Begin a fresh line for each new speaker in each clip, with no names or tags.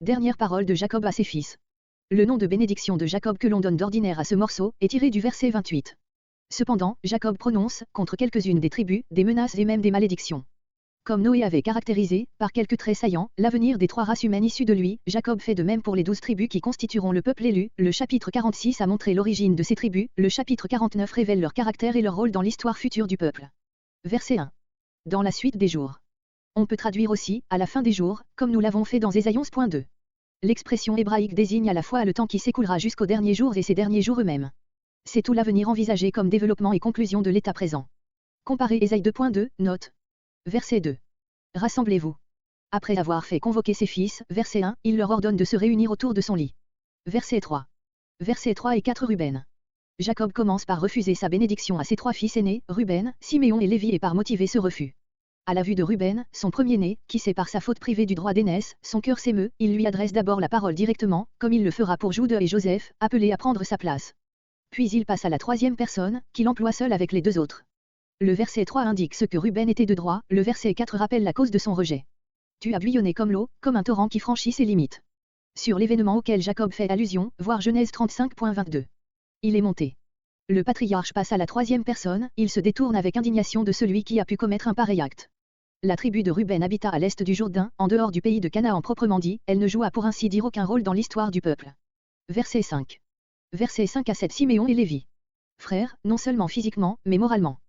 Dernière parole de Jacob à ses fils. Le nom de bénédiction de Jacob que l'on donne d'ordinaire à ce morceau est tiré du verset 28. Cependant, Jacob prononce, contre quelques-unes des tribus, des menaces et même des malédictions. Comme Noé avait caractérisé, par quelques traits saillants, l'avenir des 3 races humaines issues de lui, Jacob fait de même pour les 12 tribus qui constitueront le peuple élu. Le chapitre 46 a montré l'origine de ces tribus, le chapitre 49 révèle leur caractère et leur rôle dans l'histoire future du peuple. Verset 1. Dans la suite des jours. On peut traduire aussi, à la fin des jours, comme nous l'avons fait dans Ésaïe 11.2. L'expression hébraïque désigne à la fois le temps qui s'écoulera jusqu'aux derniers jours et ces derniers jours eux-mêmes. C'est tout l'avenir envisagé comme développement et conclusion de l'état présent. Comparez Ésaïe 2.2, note. Verset 2. Rassemblez-vous. Après avoir fait convoquer ses fils, verset 1, il leur ordonne de se réunir autour de son lit. Verset 3. Versets 3 et 4 Ruben. Jacob commence par refuser sa bénédiction à ses 3 fils aînés, Ruben, Siméon et Lévi et par motiver ce refus. À la vue de Ruben, son premier-né, qui s'est par sa faute privé du droit d'aînesse, son cœur s'émeut, il lui adresse d'abord la parole directement, comme il le fera pour Jude et Joseph, appelés à prendre sa place. Puis il passe à la 3e personne, qu'il emploie seul avec les 2 autres. Le verset 3 indique ce que Ruben était de droit, le verset 4 rappelle la cause de son rejet. Tu as bouillonné comme l'eau, comme un torrent qui franchit ses limites. Sur l'événement auquel Jacob fait allusion, voir Genèse 35.22. Il est monté. Le patriarche passe à la 3e personne, il se détourne avec indignation de celui qui a pu commettre un pareil acte. La tribu de Ruben habita à l'est du Jourdain, en dehors du pays de Canaan proprement dit, elle ne joua pour ainsi dire aucun rôle dans l'histoire du peuple. Verset 5. Versets 5 à 7 Siméon et Lévi. Frères, non seulement physiquement, mais moralement.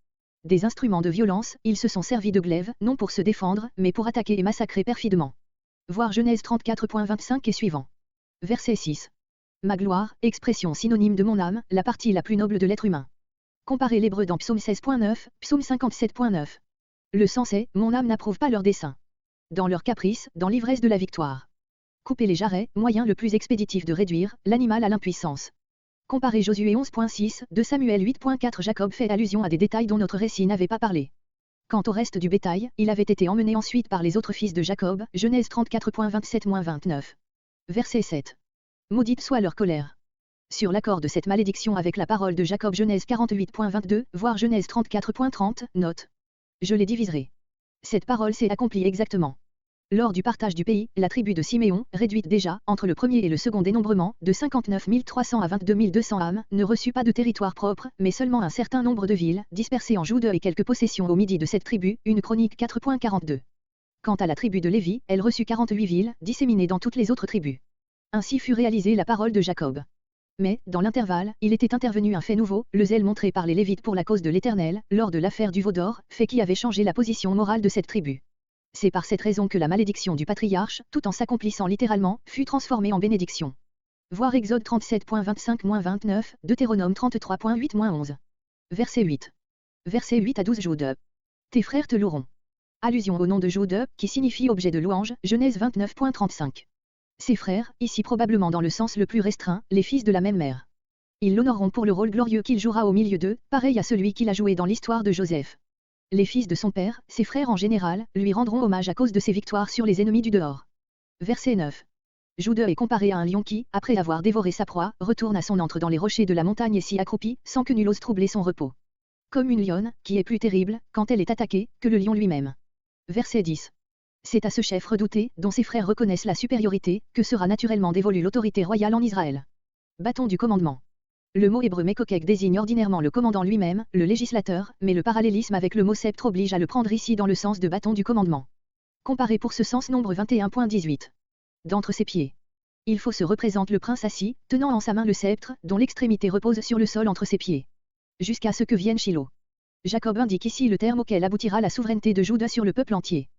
Des instruments de violence, ils se sont servis de glaives, non pour se défendre, mais pour attaquer et massacrer perfidement. Voir Genèse 34.25 et suivant. Verset 6. Ma gloire, expression synonyme de mon âme, la partie la plus noble de l'être humain. Comparez l'hébreu dans Psaume 16.9, Psaume 57.9. Le sens est, mon âme n'approuve pas leurs desseins. Dans leur caprice, dans l'ivresse de la victoire. Couper les jarrets, moyen le plus expéditif de réduire l'animal à l'impuissance. Comparez Josué 11.6, 2 Samuel 8.4 Jacob fait allusion à des détails dont notre récit n'avait pas parlé. Quant au reste du bétail, il avait été emmené ensuite par les autres fils de Jacob, Genèse 34.27-29. Verset 7. Maudite soit leur colère. Sur l'accord de cette malédiction avec la parole de Jacob Genèse 48.22, voire Genèse 34.30, note. Je les diviserai. Cette parole s'est accomplie exactement. Lors du partage du pays, la tribu de Siméon, réduite déjà, entre le premier et le second dénombrement, de 59 300 à 22 200 âmes, ne reçut pas de territoire propre, mais seulement un certain nombre de villes, dispersées en Jude et quelques possessions au midi de cette tribu, une chronique 4.42. Quant à la tribu de Lévi, elle reçut 48 villes, disséminées dans toutes les autres tribus. Ainsi fut réalisée la parole de Jacob. Mais, dans l'intervalle, il était intervenu un fait nouveau, le zèle montré par les Lévites pour la cause de l'Éternel, lors de l'affaire du veau d'or, fait qui avait changé la position morale de cette tribu. C'est par cette raison que la malédiction du patriarche, tout en s'accomplissant littéralement, fut transformée en bénédiction. Voir Exode 37.25-29, Deutéronome 33.8-11. Verset 8. Verset 8 à 12 Jude. Tes frères te loueront. Allusion au nom de Jude, qui signifie objet de louange, Genèse 29.35. Ses frères, ici probablement dans le sens le plus restreint, les fils de la même mère. Ils l'honoreront pour le rôle glorieux qu'il jouera au milieu d'eux, pareil à celui qu'il a joué dans l'histoire de Joseph. Les fils de son père, ses frères en général, lui rendront hommage à cause de ses victoires sur les ennemis du dehors. Verset 9. Jude est comparé à un lion qui, après avoir dévoré sa proie, retourne à son antre dans les rochers de la montagne et s'y accroupit, sans que nul ose troubler son repos. Comme une lionne, qui est plus terrible, quand elle est attaquée, que le lion lui-même. Verset 10. C'est à ce chef redouté, dont ses frères reconnaissent la supériorité, que sera naturellement dévolue l'autorité royale en Israël. Bâton du commandement. Le mot hébreu mekokek désigne ordinairement le commandant lui-même, le législateur, mais le parallélisme avec le mot sceptre oblige à le prendre ici dans le sens de bâton du commandement. Comparez pour ce sens nombre 21.18. D'entre ses pieds. Il faut se représente le prince assis, tenant en sa main le sceptre, dont l'extrémité repose sur le sol entre ses pieds. Jusqu'à ce que vienne Shilo. Jacob indique ici le terme auquel aboutira la souveraineté de Juda sur le peuple entier.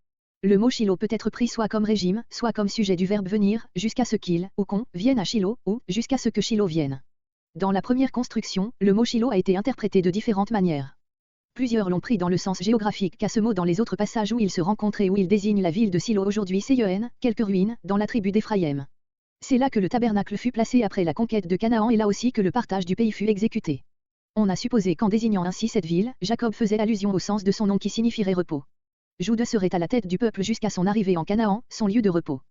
Le mot Shilo peut être pris soit comme régime, soit comme sujet du verbe venir, jusqu'à ce qu'il, ou qu'on, vienne à Shilo, ou, jusqu'à ce que Shilo vienne. Dans la première construction, le mot Shilo a été interprété de différentes manières. Plusieurs l'ont pris dans le sens géographique qu'à ce mot dans les autres passages où il se rencontre et où il désigne la ville de Silo aujourd'hui Seyen, quelques ruines, dans la tribu d'Éphraïm. C'est là que le tabernacle fut placé après la conquête de Canaan et là aussi que le partage du pays fut exécuté. On a supposé qu'en désignant ainsi cette ville, Jacob faisait allusion au sens de son nom qui signifierait repos. Jude serait à la tête du peuple jusqu'à son arrivée en Canaan, son lieu de repos.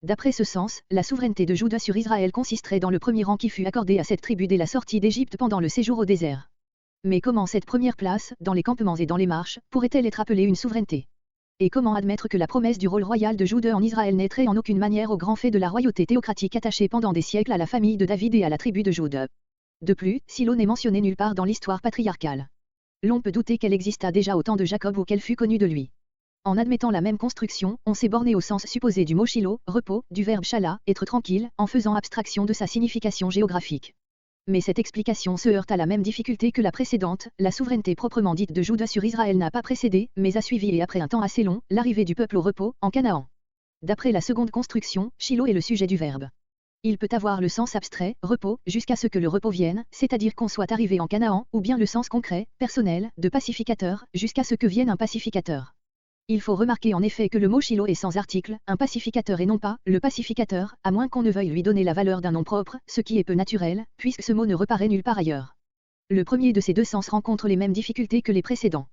D'après ce sens, la souveraineté de Juda sur Israël consisterait dans le premier rang qui fut accordé à cette tribu dès la sortie d'Égypte pendant le séjour au désert. Mais comment cette première place, dans les campements et dans les marches, pourrait-elle être appelée une souveraineté? Et comment admettre que la promesse du rôle royal de Jude en Israël n'aitrait en aucune manière au grand fait de la royauté théocratique attachée pendant des siècles à la famille de David et à la tribu de Jude. De plus, Silo n'est mentionnée nulle part dans l'histoire patriarcale. L'on peut douter qu'elle exista déjà au temps de Jacob ou qu'elle fût connue de lui. En admettant la même construction, on s'est borné au sens supposé du mot Shilo, repos, du verbe shala, être tranquille, en faisant abstraction de sa signification géographique. Mais cette explication se heurte à la même difficulté que la précédente, la souveraineté proprement dite de Juda sur Israël n'a pas précédé, mais a suivi et après un temps assez long, l'arrivée du peuple au repos, en Canaan. D'après la seconde construction, Shilo est le sujet du verbe. Il peut avoir le sens abstrait, repos, jusqu'à ce que le repos vienne, c'est-à-dire qu'on soit arrivé en Canaan, ou bien le sens concret, personnel, de pacificateur, jusqu'à ce que vienne un pacificateur. Il faut remarquer en effet que le mot Shilo est sans article, un pacificateur et non pas le pacificateur, à moins qu'on ne veuille lui donner la valeur d'un nom propre, ce qui est peu naturel, puisque ce mot ne reparaît nulle part ailleurs. Le premier de ces deux sens rencontre les mêmes difficultés que les précédents.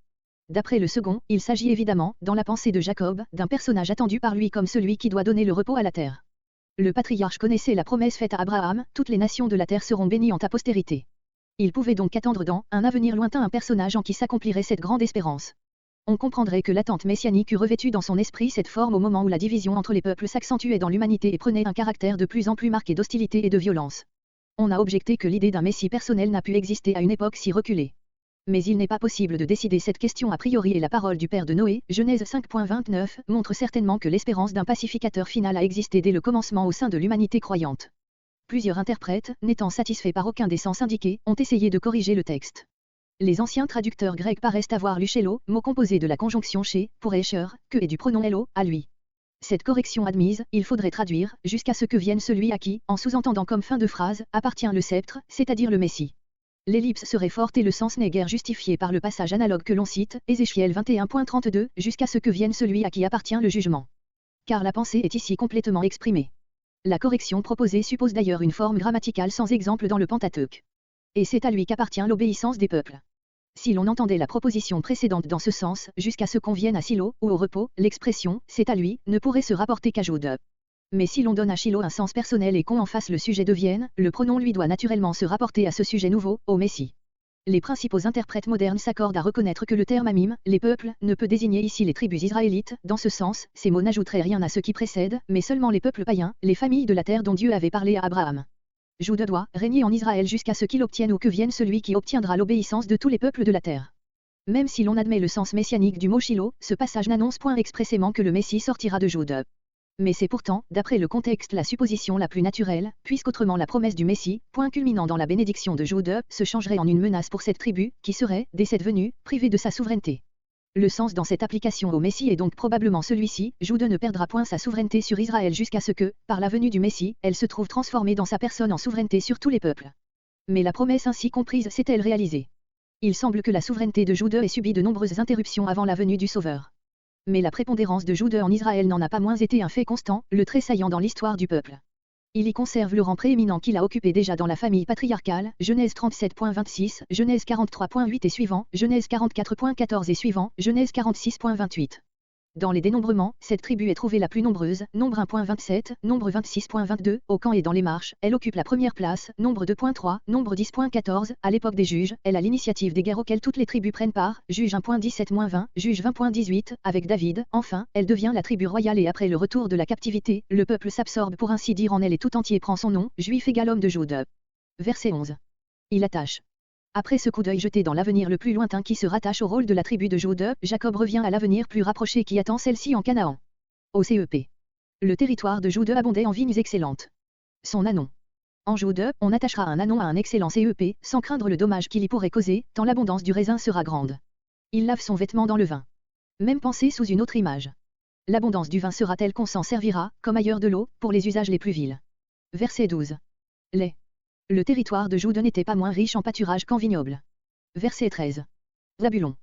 D'après le second, il s'agit évidemment, dans la pensée de Jacob, d'un personnage attendu par lui comme celui qui doit donner le repos à la terre. Le patriarche connaissait la promesse faite à Abraham, toutes les nations de la terre seront bénies en ta postérité. Il pouvait donc attendre dans un avenir lointain un personnage en qui s'accomplirait cette grande espérance. On comprendrait que l'attente messianique eût revêtu dans son esprit cette forme au moment où la division entre les peuples s'accentuait dans l'humanité et prenait un caractère de plus en plus marqué d'hostilité et de violence. On a objecté que l'idée d'un messie personnel n'a pu exister à une époque si reculée. Mais il n'est pas possible de décider cette question a priori et la parole du père de Noé, Genèse 5.29, montre certainement que l'espérance d'un pacificateur final a existé dès le commencement au sein de l'humanité croyante. Plusieurs interprètes, n'étant satisfaits par aucun des sens indiqués, ont essayé de corriger le texte. Les anciens traducteurs grecs paraissent avoir lu Shelo, mot composé de la conjonction chez, pour Esher, que et du pronom Elo, à lui. Cette correction admise, il faudrait traduire, jusqu'à ce que vienne celui à qui, en sous-entendant comme fin de phrase, appartient le sceptre, c'est-à-dire le Messie. L'ellipse serait forte et le sens n'est guère justifié par le passage analogue que l'on cite, Ézéchiel 21.32, jusqu'à ce que vienne celui à qui appartient le jugement. Car la pensée est ici complètement exprimée. La correction proposée suppose d'ailleurs une forme grammaticale sans exemple dans le Pentateuque. Et c'est à lui qu'appartient l'obéissance des peuples. Si l'on entendait la proposition précédente dans ce sens, jusqu'à ce qu'on vienne à Silo, ou au repos, l'expression « c'est à lui » ne pourrait se rapporter qu'à Jude. Mais si l'on donne à Shilo un sens personnel et qu'on en fasse le sujet devienne, le pronom lui doit naturellement se rapporter à ce sujet nouveau, au Messie. Les principaux interprètes modernes s'accordent à reconnaître que le terme amim, les peuples, ne peut désigner ici les tribus israélites, dans ce sens, ces mots n'ajouteraient rien à ce qui précède, mais seulement les peuples païens, les familles de la terre dont Dieu avait parlé à Abraham. Jude doit régner en Israël jusqu'à ce qu'il obtienne ou que vienne celui qui obtiendra l'obéissance de tous les peuples de la terre. Même si l'on admet le sens messianique du mot Shilo, ce passage n'annonce point expressément que le Messie sortira de Jude. Mais c'est pourtant, d'après le contexte, la supposition la plus naturelle, puisqu'autrement la promesse du Messie, point culminant dans la bénédiction de Jude, se changerait en une menace pour cette tribu, qui serait, dès cette venue, privée de sa souveraineté. Le sens dans cette application au Messie est donc probablement celui-ci, Jude ne perdra point sa souveraineté sur Israël jusqu'à ce que, par la venue du Messie, elle se trouve transformée dans sa personne en souveraineté sur tous les peuples. Mais la promesse ainsi comprise s'est-elle réalisée? Il semble que la souveraineté de Jude ait subi de nombreuses interruptions avant la venue du Sauveur. Mais la prépondérance de Jude en Israël n'en a pas moins été un fait constant, le trait saillant dans l'histoire du peuple. Il y conserve le rang prééminent qu'il a occupé déjà dans la famille patriarcale, Genèse 37.26, Genèse 43.8 et suivant, Genèse 44.14 et suivant, Genèse 46.28. Dans les dénombrements, cette tribu est trouvée la plus nombreuse, nombre 1.27, nombre 26.22, au camp et dans les marches, elle occupe la première place, nombre 2.3, nombre 10.14, à l'époque des juges, elle a l'initiative des guerres auxquelles toutes les tribus prennent part, juge 1.17-20, juge 20.18, avec David, enfin, elle devient la tribu royale et après le retour de la captivité, le peuple s'absorbe pour ainsi dire en elle et tout entier prend son nom, juif égal homme de Jude. Verset 11. Il attache. Après ce coup d'œil jeté dans l'avenir le plus lointain qui se rattache au rôle de la tribu de Jude, Jacob revient à l'avenir plus rapproché qui attend celle-ci en Canaan. Au CEP. Le territoire de Jude abondait en vignes excellentes. Son anon. En Jude, on attachera un anon à un excellent CEP, sans craindre le dommage qu'il y pourrait causer, tant l'abondance du raisin sera grande. Il lave son vêtement dans le vin. Même pensée sous une autre image. L'abondance du vin sera telle qu'on s'en servira, comme ailleurs de l'eau, pour les usages les plus vils. Verset 12. Les. Le territoire de Jude n'était pas moins riche en pâturage qu'en vignobles. Verset 13. Zabulon.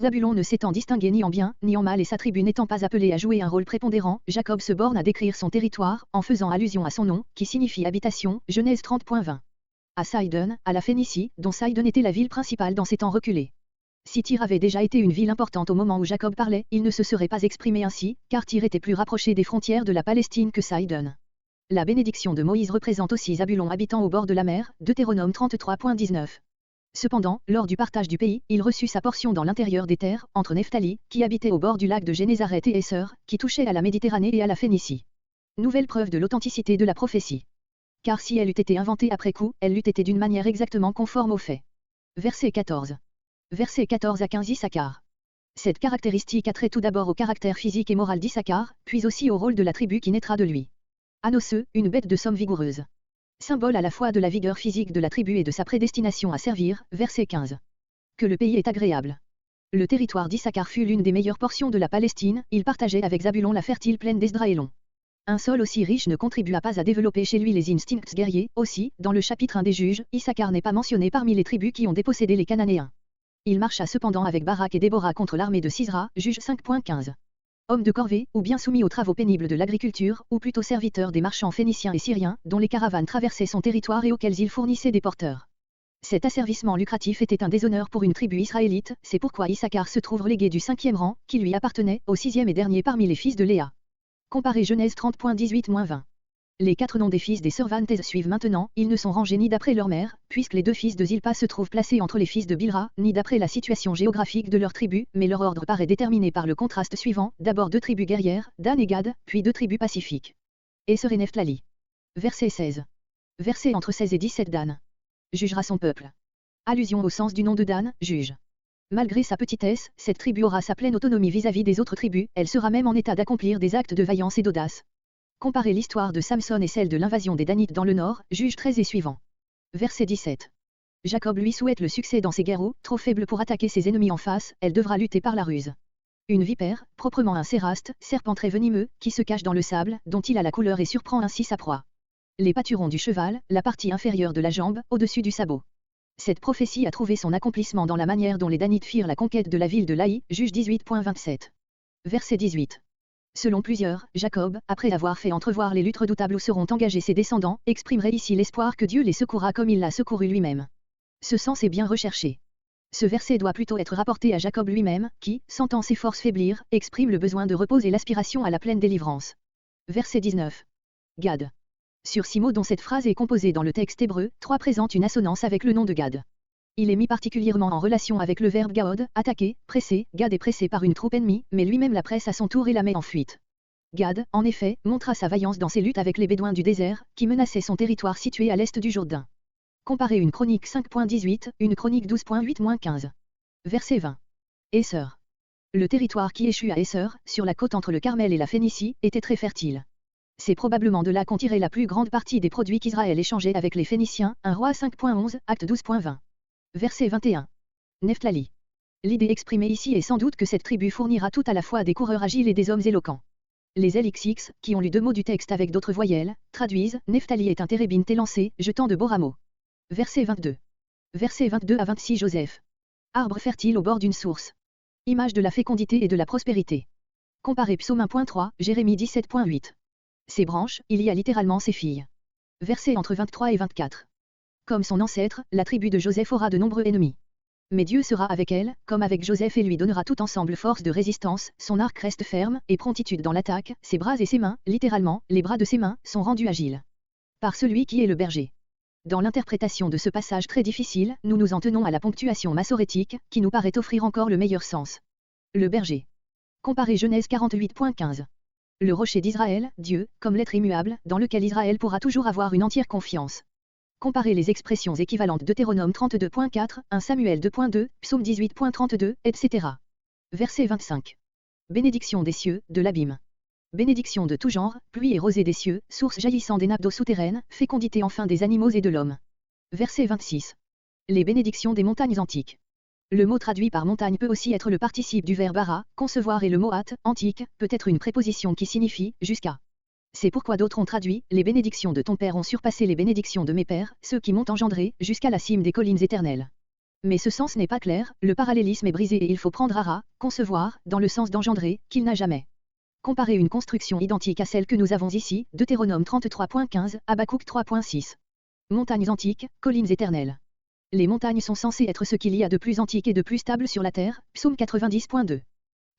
Zabulon ne s'étant distingué ni en bien, ni en mal et sa tribu n'étant pas appelée à jouer un rôle prépondérant, Jacob se borne à décrire son territoire, en faisant allusion à son nom, qui signifie habitation, Genèse 30.20. À Sidon, à la Phénicie, dont Sidon était la ville principale dans ces temps reculés. Si Tyr avait déjà été une ville importante au moment où Jacob parlait, il ne se serait pas exprimé ainsi, car Tyr était plus rapproché des frontières de la Palestine que Sidon. La bénédiction de Moïse représente aussi Zabulon habitant au bord de la mer, Deutéronome 33.19. Cependant, lors du partage du pays, il reçut sa portion dans l'intérieur des terres, entre Nephtali, qui habitait au bord du lac de Génézareth et Esser, qui touchait à la Méditerranée et à la Phénicie. Nouvelle preuve de l'authenticité de la prophétie. Car si elle eût été inventée après coup, elle l'eût été d'une manière exactement conforme aux faits. Verset 14. Versets 14 à 15 Issachar. Cette caractéristique a trait tout d'abord au caractère physique et moral d'Issachar, puis aussi au rôle de la tribu qui naîtra de lui. Anosseux, une bête de somme vigoureuse. Symbole à la fois de la vigueur physique de la tribu et de sa prédestination à servir, verset 15. Que le pays est agréable. Le territoire d'Issachar fut l'une des meilleures portions de la Palestine, il partageait avec Zabulon la fertile plaine d'Esdraélon. Un sol aussi riche ne contribua pas à développer chez lui les instincts guerriers, aussi, dans le chapitre 1 des juges, Issachar n'est pas mentionné parmi les tribus qui ont dépossédé les Cananéens. Il marcha cependant avec Barak et Déborah contre l'armée de Sisra, juge 5.15. Homme de corvée, ou bien soumis aux travaux pénibles de l'agriculture, ou plutôt serviteur des marchands phéniciens et syriens, dont les caravanes traversaient son territoire et auxquels il fournissait des porteurs. Cet asservissement lucratif était un déshonneur pour une tribu israélite, c'est pourquoi Issachar se trouve relégué du 5e rang, qui lui appartenait, au 6e et dernier parmi les fils de Léa. Comparez Genèse 30.18-20. Les 4 noms des fils des Servantes suivent maintenant, ils ne sont rangés ni d'après leur mère, puisque les 2 fils de Zilpa se trouvent placés entre les fils de Bilra, ni d'après la situation géographique de leur tribu, mais leur ordre paraît déterminé par le contraste suivant, d'abord 2 tribus guerrières, Dan et Gad, puis 2 tribus pacifiques. Esser et Nephtali. Verset 16. Verset entre 16 et 17 Dan. Jugera son peuple. Allusion au sens du nom de Dan, juge. Malgré sa petitesse, cette tribu aura sa pleine autonomie vis-à-vis des autres tribus, elle sera même en état d'accomplir des actes de vaillance et d'audace. Comparez l'histoire de Samson et celle de l'invasion des Danites dans le nord, juge 13 et suivant. Verset 17. Jacob lui souhaite le succès dans ses guerres où, trop faible pour attaquer ses ennemis en face, elle devra lutter par la ruse. Une vipère, proprement un séraste, serpent très venimeux, qui se cache dans le sable, dont il a la couleur et surprend ainsi sa proie. Les pâturons du cheval, la partie inférieure de la jambe, au-dessus du sabot. Cette prophétie a trouvé son accomplissement dans la manière dont les Danites firent la conquête de la ville de Laï, juge 18.27. Verset 18. Selon plusieurs, Jacob, après avoir fait entrevoir les luttes redoutables où seront engagés ses descendants, exprimerait ici l'espoir que Dieu les secourra comme il l'a secouru lui-même. Ce sens est bien recherché. Ce verset doit plutôt être rapporté à Jacob lui-même, qui, sentant ses forces faiblir, exprime le besoin de repos et l'aspiration à la pleine délivrance. Verset 19. Gad. Sur 6 mots dont cette phrase est composée dans le texte hébreu, 3 présentent une assonance avec le nom de Gad. Il est mis particulièrement en relation avec le verbe gaod, attaquer, presser, Gad est pressé par une troupe ennemie, mais lui-même la presse à son tour et la met en fuite. Gad, en effet, montra sa vaillance dans ses luttes avec les Bédouins du désert, qui menaçaient son territoire situé à l'est du Jourdain. Comparez une chronique 5.18, une chronique 12.8-15. Verset 20. Esser. Le territoire qui échut à Esser, sur la côte entre le Carmel et la Phénicie, était très fertile. C'est probablement de là qu'ont tiré la plus grande partie des produits qu'Israël échangeait avec les Phéniciens, 1 Roi 5.11, acte 12.20. Verset 21. Nephtali. L'idée exprimée ici est sans doute que cette tribu fournira tout à la fois des coureurs agiles et des hommes éloquents. Les LXX, qui ont lu 2 mots du texte avec d'autres voyelles, traduisent « Nephtali est un térébinthe élancé, jetant de beaux rameaux ». Verset 22. Verset 22 à 26 Joseph. Arbre fertile au bord d'une source. Image de la fécondité et de la prospérité. Comparez Psaume 1.3, Jérémie 17.8. Ses branches, il y a littéralement ses filles. Versets entre 23 et 24. Comme son ancêtre, la tribu de Joseph aura de nombreux ennemis. Mais Dieu sera avec elle, comme avec Joseph et lui donnera tout ensemble force de résistance, son arc reste ferme, et promptitude dans l'attaque, ses bras et ses mains, littéralement, les bras de ses mains, sont rendus agiles. Par celui qui est le berger. Dans l'interprétation de ce passage très difficile, nous nous en tenons à la ponctuation massorétique, qui nous paraît offrir encore le meilleur sens. Le berger. Comparez Genèse 48.15. Le rocher d'Israël, Dieu, comme l'être immuable, dans lequel Israël pourra toujours avoir une entière confiance. Comparez les expressions équivalentes Deutéronome 32.4, 1 Samuel 2.2, Psaume 18.32, etc. Verset 25. Bénédiction des cieux, de l'abîme. Bénédiction de tout genre, pluie et rosée des cieux, source jaillissant des nappes d'eau souterraines, fécondité enfin des animaux et de l'homme. Verset 26. Les bénédictions des montagnes antiques. Le mot traduit par montagne peut aussi être le participe du verbe ara, concevoir, et le mot at, antique, peut être une préposition qui signifie jusqu'à. C'est pourquoi d'autres ont traduit les bénédictions de ton père ont surpassé les bénédictions de mes pères, ceux qui m'ont engendré, jusqu'à la cime des collines éternelles. Mais ce sens n'est pas clair, le parallélisme est brisé et il faut prendre ara, concevoir, dans le sens d'engendrer, qu'il n'a jamais. Comparez une construction identique à celle que nous avons ici, Deutéronome 33.15, Habakkuk 3.6. Montagnes antiques, collines éternelles. Les montagnes sont censées être ce qu'il y a de plus antique et de plus stable sur la terre, Psaume 90.2.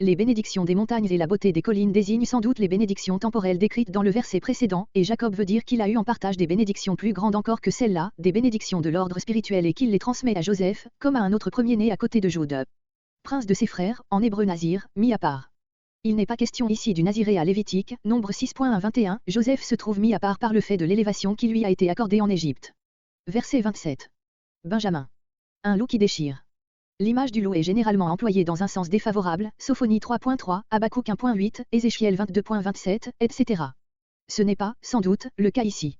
Les bénédictions des montagnes et la beauté des collines désignent sans doute les bénédictions temporelles décrites dans le verset précédent, et Jacob veut dire qu'il a eu en partage des bénédictions plus grandes encore que celles-là, des bénédictions de l'ordre spirituel et qu'il les transmet à Joseph, comme à un autre premier-né à côté de Jude. Prince de ses frères, en hébreu Nazir, mis à part. Il n'est pas question ici du Naziré à Lévitique, Nombre 6.1-21, Joseph se trouve mis à part par le fait de l'élévation qui lui a été accordée en Égypte. Verset 27. Benjamin. Un loup qui déchire. L'image du loup est généralement employée dans un sens défavorable, Sophonie 3.3, Habakkuk 1.8, Ézéchiel 22.27, etc. Ce n'est pas, sans doute, le cas ici.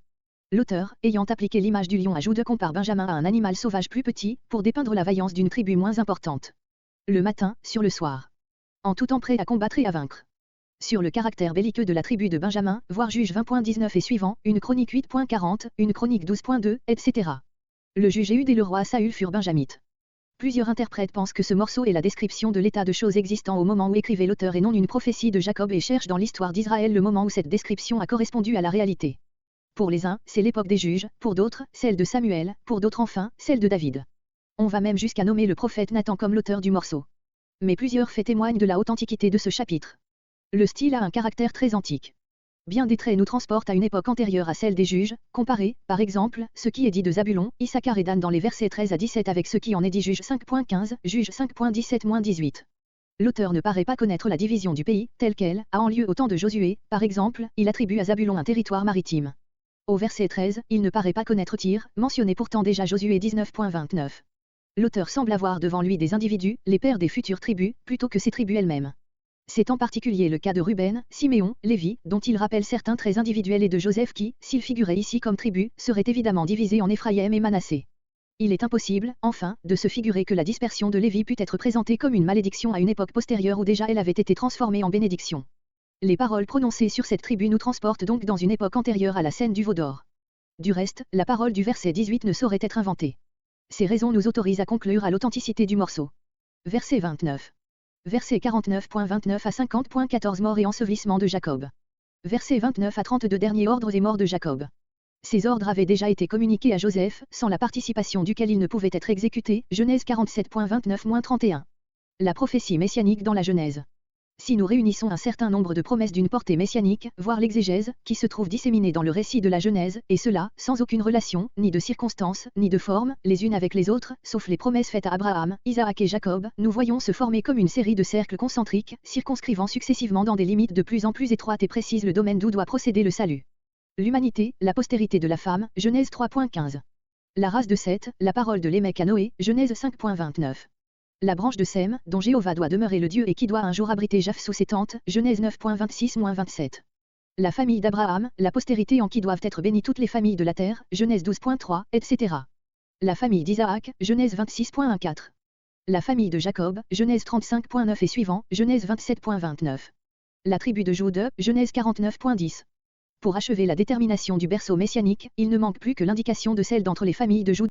L'auteur, ayant appliqué l'image du lion à Jude, compare Benjamin à un animal sauvage plus petit, pour dépeindre la vaillance d'une tribu moins importante. Le matin, sur le soir. En tout temps prêt à combattre et à vaincre. Sur le caractère belliqueux de la tribu de Benjamin, voir Juge 20.19 et suivant, une chronique 8.40, une chronique 12.2, etc. Le juge Éhud et le roi Saül furent benjamites. Plusieurs interprètes pensent que ce morceau est la description de l'état de choses existant au moment où écrivait l'auteur et non une prophétie de Jacob et cherche dans l'histoire d'Israël le moment où cette description a correspondu à la réalité. Pour les uns, c'est l'époque des juges, pour d'autres, celle de Samuel, pour d'autres enfin, celle de David. On va même jusqu'à nommer le prophète Nathan comme l'auteur du morceau. Mais plusieurs faits témoignent de la haute antiquité de ce chapitre. Le style a un caractère très antique. Bien des traits nous transportent à une époque antérieure à celle des juges, comparez, par exemple, ce qui est dit de Zabulon, Issachar et Dan dans les versets 13 à 17 avec ce qui en est dit Juge 5.15, Juge 5.17-18. L'auteur ne paraît pas connaître la division du pays, telle qu'elle a en lieu au temps de Josué, par exemple, il attribue à Zabulon un territoire maritime. Au verset 13, il ne paraît pas connaître Tyr, mentionné pourtant déjà Josué 19.29. L'auteur semble avoir devant lui des individus, les pères des futures tribus, plutôt que ces tribus elles-mêmes. C'est en particulier le cas de Ruben, Siméon, Lévi, dont il rappelle certains traits individuels et de Joseph qui, s'il figurait ici comme tribu, serait évidemment divisé en Éphraïm et Manassé. Il est impossible, enfin, de se figurer que la dispersion de Lévi pût être présentée comme une malédiction à une époque postérieure où déjà elle avait été transformée en bénédiction. Les paroles prononcées sur cette tribu nous transportent donc dans une époque antérieure à la scène du veau d'or. Du reste, la parole du verset 18 ne saurait être inventée. Ces raisons nous autorisent à conclure à l'authenticité du morceau. Verset 29. Verset 49.29 à 50.14 Mort et ensevelissement de Jacob. Verset 29 à 32 Derniers ordres et morts de Jacob. Ces ordres avaient déjà été communiqués à Joseph, sans la participation duquel ils ne pouvaient être exécutés, Genèse 47.29-31. La prophétie messianique dans la Genèse. Si nous réunissons un certain nombre de promesses d'une portée messianique, voire l'exégèse, qui se trouve disséminée dans le récit de la Genèse, et cela, sans aucune relation, ni de circonstance, ni de forme, les unes avec les autres, sauf les promesses faites à Abraham, Isaac et Jacob, nous voyons se former comme une série de cercles concentriques, circonscrivant successivement dans des limites de plus en plus étroites et précises le domaine d'où doit procéder le salut. L'humanité, la postérité de la femme, Genèse 3.15. La race de Seth, la parole de Lémec à Noé, Genèse 5.29. La branche de Sem, dont Jéhovah doit demeurer le Dieu et qui doit un jour abriter Japh sous ses tentes, Genèse 9.26-27. La famille d'Abraham, la postérité en qui doivent être bénies toutes les familles de la terre, Genèse 12.3, etc. La famille d'Isaac, Genèse 26.14. La famille de Jacob, Genèse 35.9 et suivant, Genèse 27.29. La tribu de Jude, Genèse 49.10. Pour achever la détermination du berceau messianique, il ne manque plus que l'indication de celle d'entre les familles de Jude.